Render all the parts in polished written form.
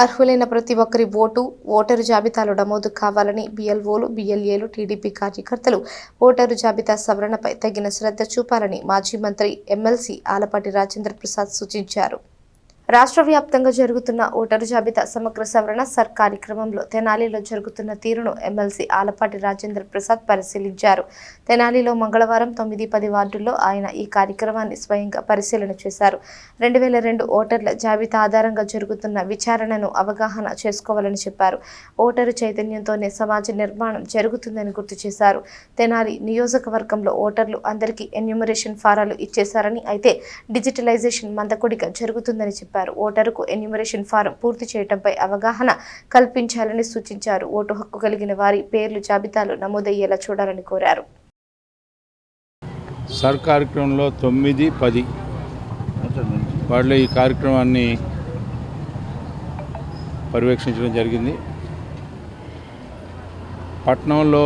అర్హులైన ప్రతి ఒక్కరి ఓటరు జాబితాలో నమోదు కావాలని బీఎల్ఓలు, బీఎల్ఏలు, టీడీపీ కార్యకర్తలు ఓటరు జాబితా సవరణపై తగిన శ్రద్ధ చూపాలని మాజీ మంత్రి ఎమ్మెల్సీ ఆలపాటి రాజేంద్ర ప్రసాద్ సూచించారు. రాష్ట్ర వ్యాప్తంగా జరుగుతున్న ఓటరు జాబితా సమగ్ర సవరణ సర్ కార్యక్రమంలో తెనాలిలో జరుగుతున్న తీరును ఎమ్మెల్సీ ఆలపాటి రాజేంద్ర ప్రసాద్ పరిశీలించారు. తెనాలిలో మంగళవారం 9-10 వార్డుల్లో ఆయన ఈ కార్యక్రమాన్ని స్వయంగా పరిశీలన చేశారు. 2002 ఓటర్ల జాబితా ఆధారంగా జరుగుతున్న విచారణను అవగాహన చేసుకోవాలని చెప్పారు. ఓటరు చైతన్యంతోనే సమాజ నిర్మాణం జరుగుతుందని గుర్తు చేశారు. తెనాలి నియోజకవర్గంలో ఓటర్లు అందరికీ ఎన్యూమరేషన్ ఫారాలు ఇచ్చేశారని, అయితే డిజిటలైజేషన్ మందకొడిగా జరుగుతుందని చెప్పారు. ఓటరుకు ఎన్యూమరేషన్ ఫారం పూర్తి చేయడంపై అవగాహన కల్పించాలని సూచించారు. ఓటు హక్కు కలిగిన వారి పేర్లు జాబితాలో నమోదయ్యేలా చూడాలని కోరారు. సర్ కార్యక్రమంలో 9-10 వాటిలో ఈ కార్యక్రమాన్ని పర్యవేక్షించడం జరిగింది. పట్నంలో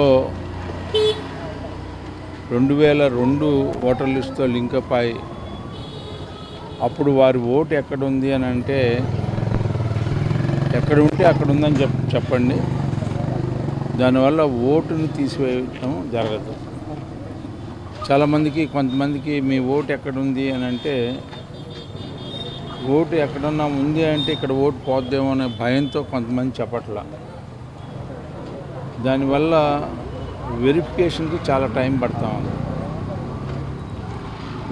2002 ఓటర్ లిస్టుతో లింకప్ అయి అప్పుడు వారి ఓటు ఎక్కడుంది అని అంటే ఎక్కడ ఉంటే అక్కడ ఉందని చెప్పండి, దానివల్ల ఓటును తీసివేయటం జరగదు. కొంతమందికి మీ ఓటు ఎక్కడుంది అని అంటే ఓటు ఎక్కడన్నా ఉంది అంటే ఇక్కడ ఓటు పోద్దేమో అనే భయంతో కొంతమంది చెప్పట్లా. దానివల్ల వెరిఫికేషన్కి చాలా టైం పడతా ఉంది.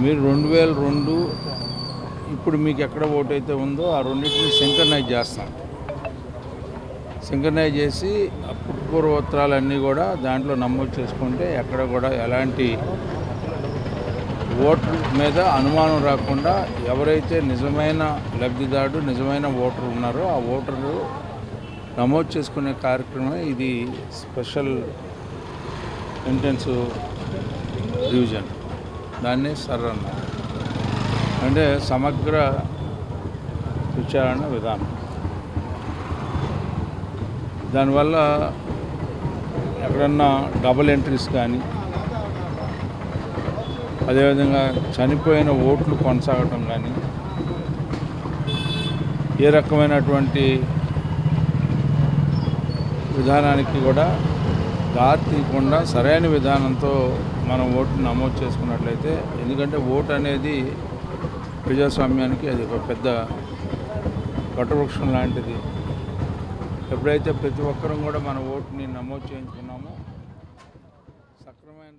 మీరు 2002 ఇప్పుడు మీకు ఎక్కడ ఓటు అయితే ఉందో ఆ రెండింటిని సింక్రనైజ్ చేస్తాం. సింక్రనైజ్ చేసి పూర్వోత్తరాలన్నీ కూడా దాంట్లో నమోదు చేసుకుంటే ఎక్కడ కూడా ఎలాంటి ఓటర్ మీద అనుమానం రాకుండా ఎవరైతే నిజమైన లబ్ధిదారుడు, నిజమైన ఓటర్ ఉన్నారో ఆ ఓటరు నమోదు చేసుకునే కార్యక్రమం ఇది. స్పెషల్ ఇంటెన్సివ్ రివిజన్ దాన్ని సర్ అన్నారు. అంటే సమగ్ర విచారణ విధానం. దానివల్ల ఎక్కడన్నా డబుల్ ఎంట్రీస్ కానీ, అదేవిధంగా చనిపోయిన ఓట్లు కొనసాగటం కానీ, ఏ రకమైనటువంటి విధానానికి కూడా దారి తీయకుండా సరైన విధానంతో మనం ఓటును నమోదు చేసుకున్నట్లయితే, ఎందుకంటే ఓటు అనేది ప్రజాస్వామ్యానికి అది ఒక పెద్ద వటవృక్షం లాంటిది. ఎప్పుడైతే ప్రతి ఒక్కరూ కూడా మన ఓటుని నమోదు చేయించుకున్నామో సక్రమైన